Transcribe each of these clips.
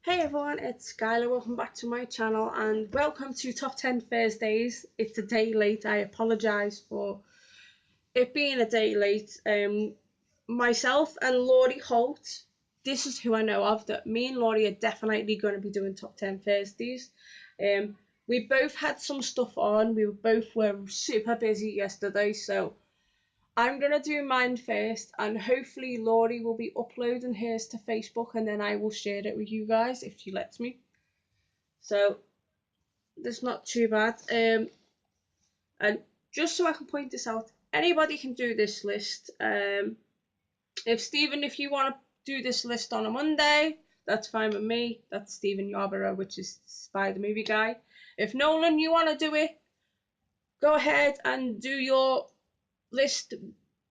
Hey everyone, it's Skyla. Welcome back to my channel and welcome to Top 10 Thursdays. It's a day late. I apologise for it being a day late. Myself and Laurie Holt, this is who I know of, that me and Laurie are definitely going to be doing Top 10 Thursdays. We both had some stuff on. We both were super busy yesterday, so I'm going to do mine first, and hopefully Laurie will be uploading hers to Facebook, and then I will share it with you guys if she lets me. So that's not too bad. And just so I can point this out, anybody can do this list. If Stephen, if you want to do this list on a Monday, that's fine with me. That's Stephen Yarborough, which is Spider Movie Guy. If Nolan, you want to do it, go ahead and do your list.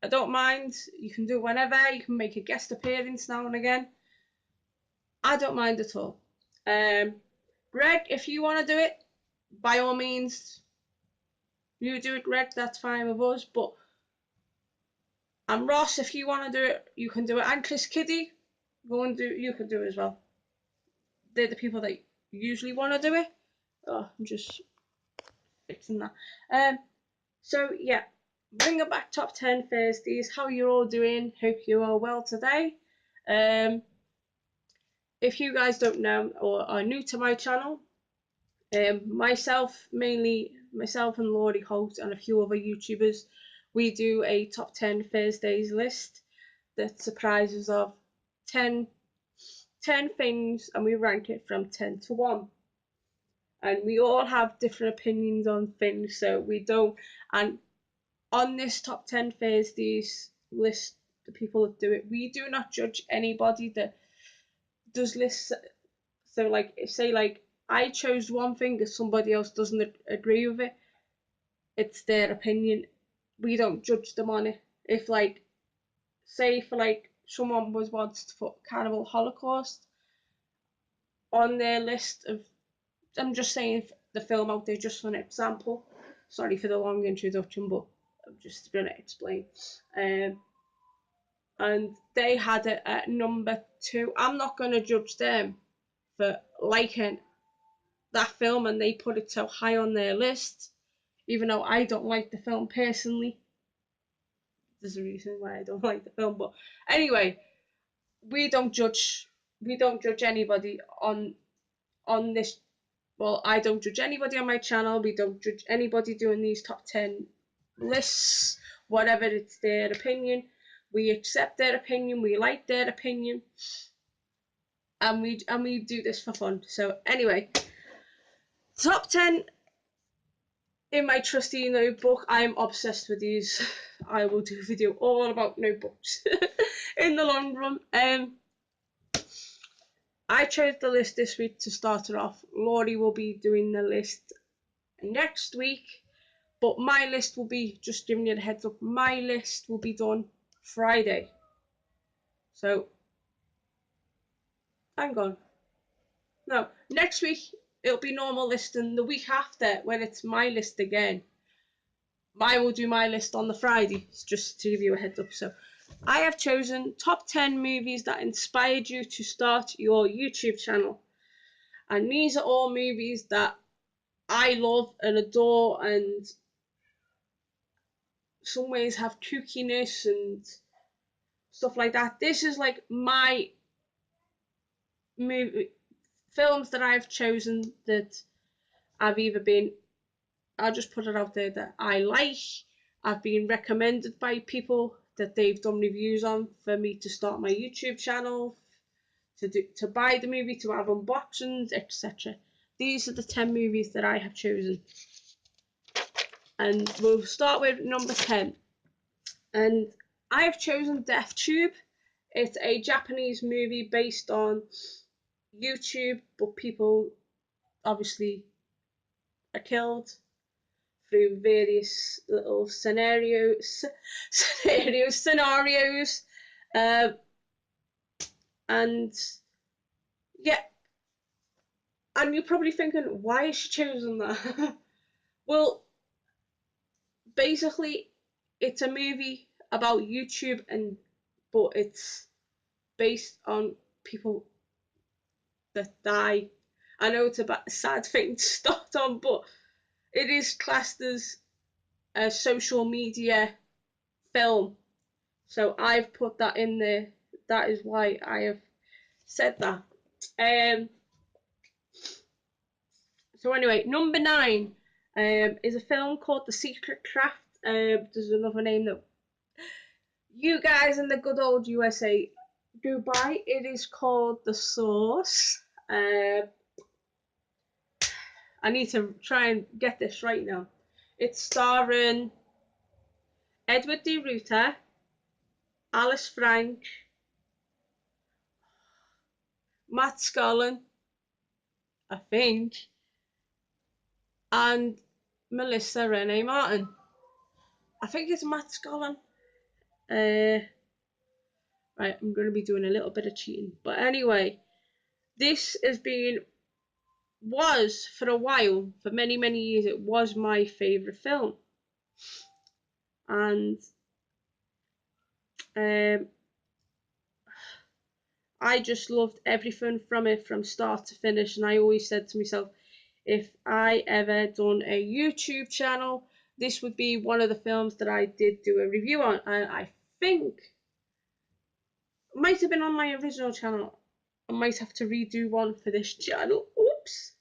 I don't mind. You can do it whenever. You can make a guest appearance now and again. I don't mind at all. Greg, if you want to do it, by all means, you do it, Greg. That's fine with us. But and Ross, if you want to do it, you can do it. And Chris Kiddy, go and do. You can do it as well. They're the people that usually want to do it. Oh, I'm just fixing that. So yeah, bring it back top 10 Thursdays. How you all doing? Hope you are well today. If you guys don't know or are new to my channel, myself and Laurie Holt and a few other YouTubers, we do a top 10 Thursdays list that surprises of 10 things, and we rank it from 10 to 1. And we all have different opinions on things, so we don't. And on this top 10 Thursdays list, the people that do it, we do not judge anybody that does lists. So, like, say, like, I chose one thing, if somebody else doesn't agree with it, it's their opinion. We don't judge them on it. If, like, say, for like, someone wants to put Cannibal Holocaust on their list of, I'm just saying the film out there just for an example. Sorry for the long introduction, but I'm just going to explain. And they had it at number 2. I'm not going to judge them for liking that film and they put it so high on their list, even though I don't like the film personally. There's a reason why I don't like the film, but anyway, we don't judge. We don't judge anybody on this. Well, I don't judge anybody on my channel. We don't judge anybody doing these top 10 lists. Whatever, it's their opinion. We accept their opinion. We like their opinion, and we do this for fun. So anyway, top 10 in my trusty notebook. I'm obsessed with these. I will do a video all about notebooks in the long run. I chose the list this week to start it off. Laurie will be doing the list next week, but my list will be, just giving you the heads up, my list will be done Friday. So, hang on. No, next week it'll be normal list, and the week after, when it's my list again, I will do my list on the Friday, just to give you a heads up. So, I have chosen top 10 movies that inspired you to start your YouTube channel. And these are all movies that I love and adore, and some ways have kookiness and stuff like that. This is like my movie films that I've chosen that I've either been, I'll just put it out there, that I like. I've been recommended by people that they've done reviews on for me to start my YouTube channel, to buy the movie, to have unboxings, etc. These are the 10 movies that I have chosen. And we'll start with number 10. And I have chosen Death Tube. It's a Japanese movie based on YouTube, but people obviously are killed through various little scenarios. And yeah, and you're probably thinking, why is she choosing that? Well, basically, it's a movie about YouTube, but it's based on people that die. I know it's a sad thing to start on, but it is classed as a social media film. So I've put that in there. That is why I have said that. Um, so anyway, number 9 is a film called The Secret Craft. There's another name that you guys in the good old USA do by. It is called The Source. I need to try and get this right now. It's starring Edward D. Ruta, Alice Frank, Matt Scollin, I think, and Melissa Renee Martin. I think it's Matt Scollin. Right, I'm going to be doing a little bit of cheating. But anyway, this was for a while, for many, many years, it was my favourite film. And I just loved everything from it from start to finish. And I always said to myself, if I ever done a YouTube channel, this would be one of the films that I did do a review on. And I think it might have been on my original channel. I might have to redo one for this channel. Oops.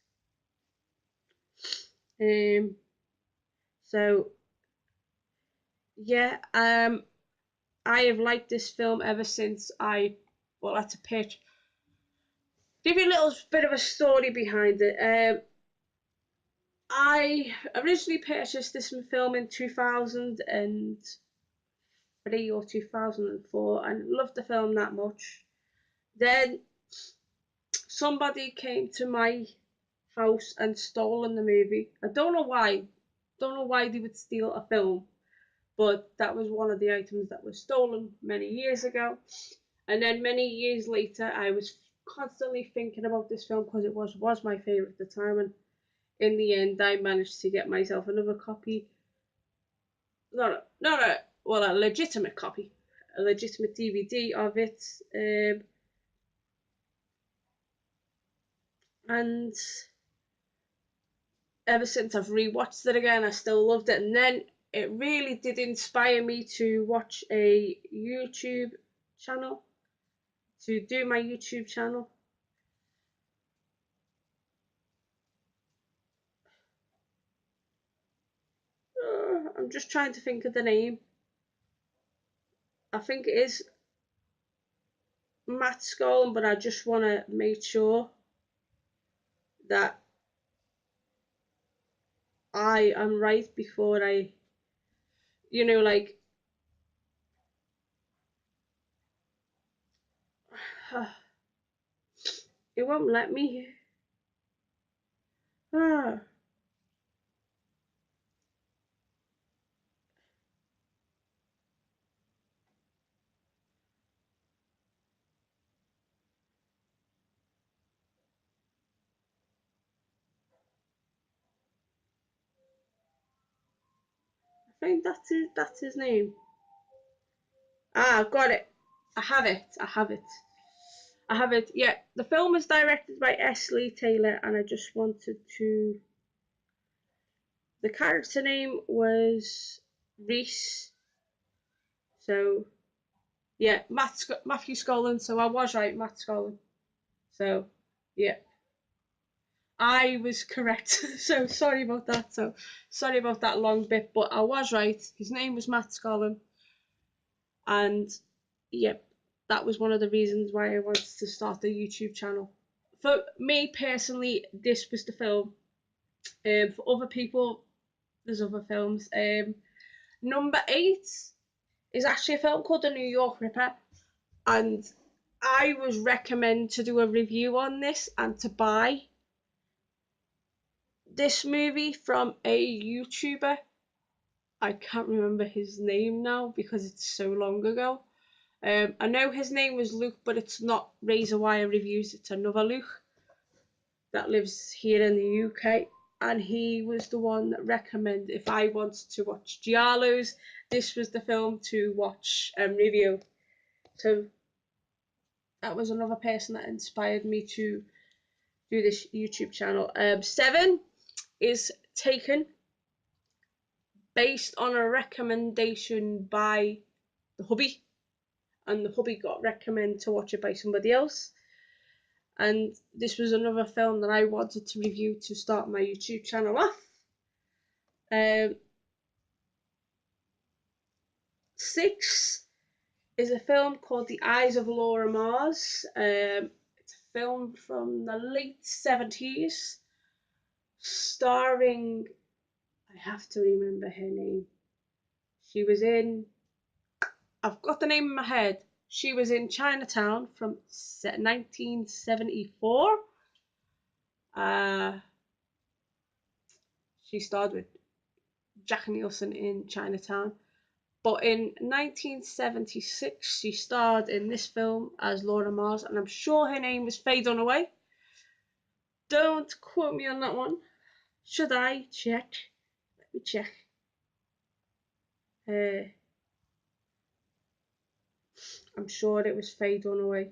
So yeah, I have liked this film ever since that's a pitch. Give you a little bit of a story behind it. I originally purchased this film in 2003 or 2004 and loved the film that much. Then somebody came to my house and stolen the movie. I don't know why. Don't know why they would steal a film, but that was one of the items that was stolen many years ago. And then many years later, I was constantly thinking about this film because it was my favourite at the time. And in the end, I managed to get myself another copy. Not a well, a legitimate copy, a legitimate DVD of it. And ever since I've rewatched it again, I still loved it. And then it really did inspire me to watch a YouTube channel, to do my YouTube channel. I'm just trying to think of the name. I think it is Matt Scollin, but I just want to make sure that I am right before I, like, it won't let me. I think that's his name. I've got it. I have it. Yeah, the film was directed by S. Lee Taylor, and I just wanted to. The character name was Reese. So, yeah, Matthew Scollin. So I was right, Matt Scollin. So, yeah, I was correct. So sorry about that. So sorry about that long bit, but I was right. His name was Matt Scollin, and yep, that was one of the reasons why I wanted to start the YouTube channel. For me personally, this was the film. For other people, there's other films. Number 8 is actually a film called The New York Ripper, and I was recommended to do a review on this and to buy this movie from a YouTuber. I can't remember his name now because it's so long ago. I know his name was Luke, but it's not Razor Wire Reviews, it's another Luke that lives here in the UK. And he was the one that recommended if I wanted to watch Giallos, this was the film to watch and review. So that was another person that inspired me to do this YouTube channel. 7 is Taken, based on a recommendation by the hubby, and the hubby got recommended to watch it by somebody else. And this was another film that I wanted to review to start my YouTube channel off. 6 is a film called The Eyes of Laura Mars. It's a film from the late 70s, starring, I have to remember her name. She was in, I've got the name in my head. She was in Chinatown from 1974. She starred with Jack Nicholson in Chinatown. But in 1976, she starred in this film as Laura Mars, and I'm sure her name was Faye Dunaway. Don't quote me on that one. Should I check? Let me check. I'm sure it was Faye Dunaway.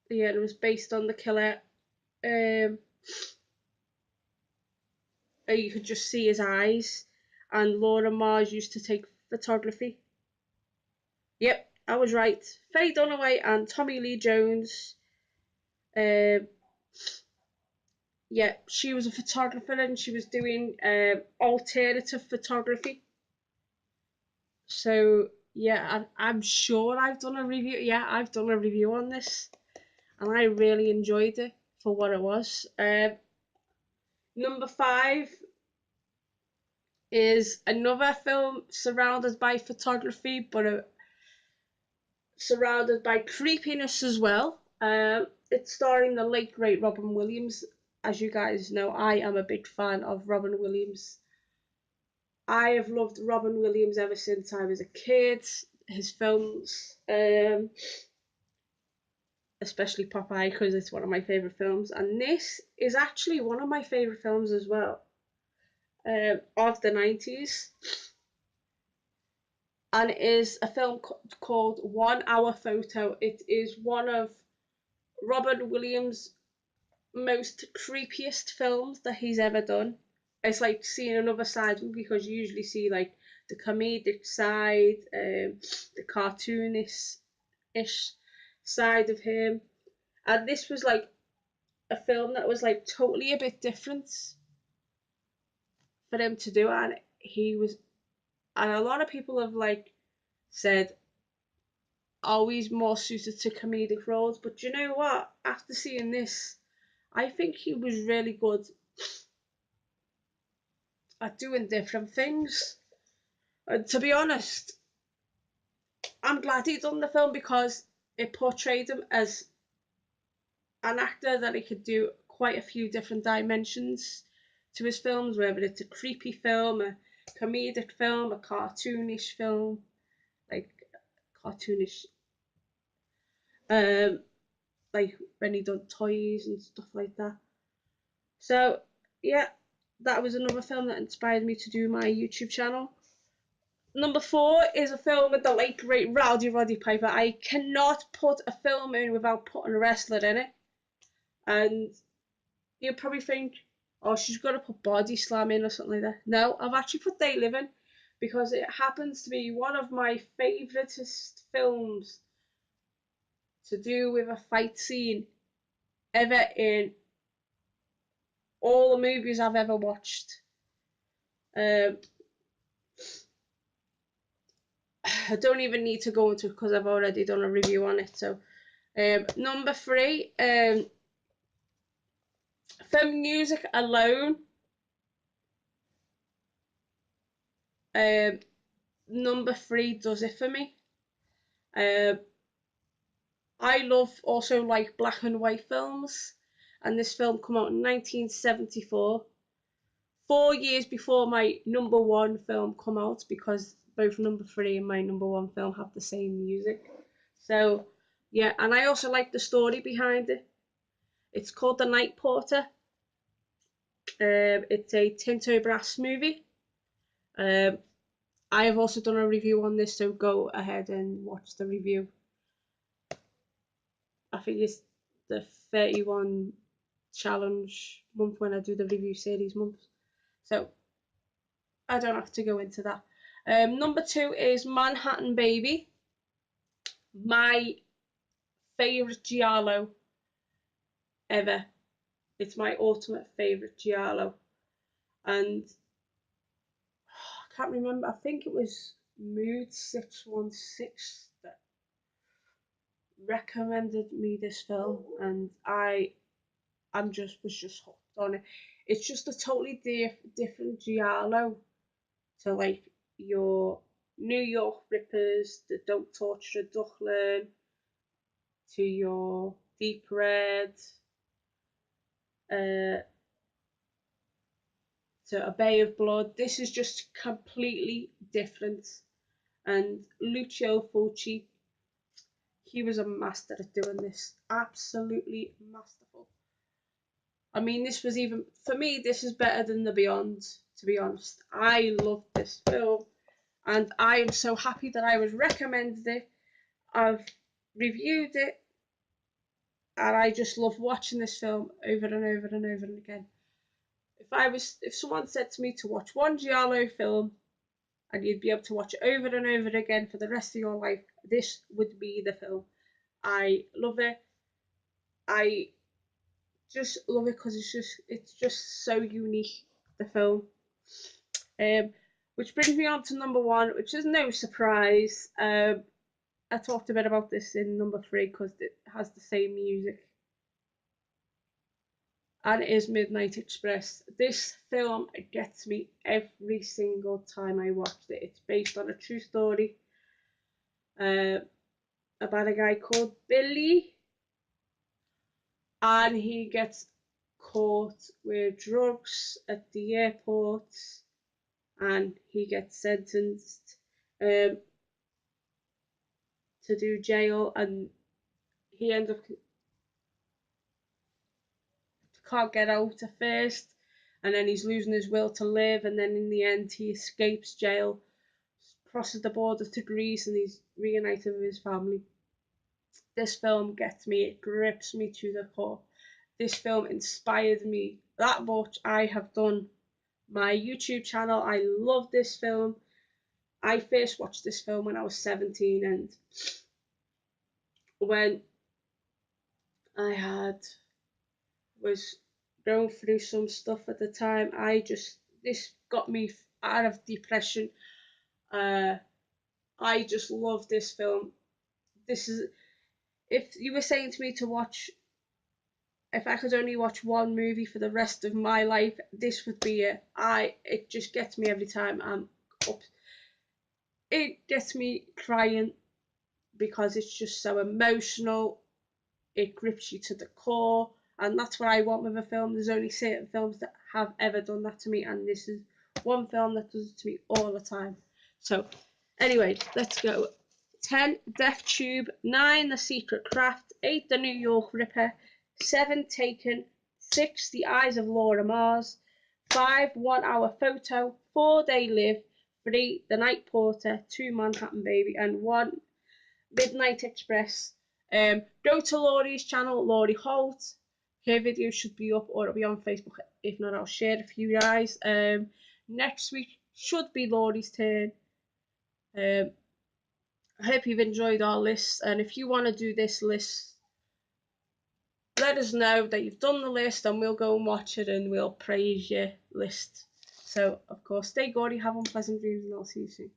Yeah, it was based on The Killer. You could just see his eyes, and Laura Mars used to take photography. Yep, I was right. Faye Dunaway and Tommy Lee Jones. Yeah, she was a photographer and she was doing alternative photography. So yeah, I'm sure I've done a review. Yeah, I've done a review on this, and I really enjoyed it for what it was. Number 5 is another film surrounded by photography, but surrounded by creepiness as well. It's starring the late great Robin Williams. As you guys know, I am a big fan of Robin Williams. I have loved Robin Williams ever since I was a kid. His films, especially Popeye, because it's one of my favourite films, and this is actually one of my favourite films as well, of the 90s, and it is a film called 1 Hour Photo. It is one of Robin Williams' most creepiest films that he's ever done. It's like seeing another side of him, because you usually see like the comedic side, the cartoonish side of him, and this was like a film that was like totally a bit different for him to do, and he was, and a lot of people have like said, always more suited to comedic roles, but you know what? After seeing this, I think he was really good at doing different things. And to be honest, I'm glad he done the film, because it portrayed him as an actor that he could do quite a few different dimensions to his films, whether it's a creepy film, a comedic film, a cartoonish film, like cartoonish, um, like when he done toys and stuff like that. So yeah, that was another film that inspired me to do my YouTube channel. Number 4 is a film with the late great Rowdy Roddy Piper. I cannot put a film in without putting a wrestler in it. And you'll probably think, oh, she's got to put Body Slam in or something like that. No, I've actually put They Live in, because it happens to be one of my favouriteest films to do with a fight scene ever in all the movies I've ever watched. I don't even need to go into it because I've already done a review on it. So, number 3, for music alone, number 3 does it for me. I love also like black and white films, and this film came out in 1974, 4 years before my number 1 film come out, because both number 3 and my number 1 film have the same music. So yeah, and I also like the story behind it. It's called The Night Porter. It's a Tinto Brass movie. I have also done a review on this, so go ahead and watch the review. I think it's the 31 challenge month when I do the review series month, so I don't have to go into that. Number 2 is Manhattan Baby, my favourite giallo ever. It's my ultimate favourite giallo, and I can't remember. I think it was Mood 616 that recommended me this film, and I'm just was just hooked on it. It's just a totally different giallo to like your New York Rippers, the Don't Torture a Duckling, to your Deep Red, uh, to A Bay of Blood. This is just completely different. And Lucio Fulci, he was a master at doing this. Absolutely masterful. I mean, this was even, for me, this is better than The Beyond, to be honest. I love this film, and I am so happy that I was recommended it. I've reviewed it, and I just love watching this film over and over and over and again. If someone said to me to watch one giallo film and you'd be able to watch it over and over again for the rest of your life, this would be the film. I love it. I just love it because it's just so unique, the film. Um, which brings me on to number 1, which is no surprise. I talked a bit about this in number 3 because it has the same music, and it is Midnight Express. This film gets me every single time I watched it. It's based on a true story uh, about a guy called Billy, and he gets caught with drugs at the airport, and he gets sentenced um, to do jail, and he ends up can't get out at first, and then he's losing his will to live, and then in the end he escapes jail, crosses the border to Greece, and he's reunited with his family. This film gets me, it grips me to the core. This film inspired me that much. I have done my YouTube channel. I love this film. I first watched this film when I was 17, and when I was going through some stuff at the time, this got me out of depression. Uh, I just love this film. This is if you were saying to me to watch, if I could only watch one movie for the rest of my life, this would be it. It just gets me every time I'm up. It gets me crying because it's just so emotional. It grips you to the core, and that's what I want with a film. There's only certain films that have ever done that to me, and this is one film that does it to me all the time. So, anyway, let's go. 10, Death Tube. 9, The Secret Craft. 8, The New York Ripper. 7, Taken. 6, The Eyes of Laura Mars. 5, 1 Hour Photo. 4, They Live. 3, The Night Porter. 2, Manhattan Baby. And 1, Midnight Express. Go to Lauri's channel, Lauri Holt. Her video should be up, or it'll be on Facebook. If not, I'll share it for you guys. Next week should be Lauri's turn. I hope you've enjoyed our list, and if you want to do this list, let us know that you've done the list, and we'll go and watch it, and we'll praise your list. So, of course, stay gaudy, have unpleasant dreams, and I'll see you soon.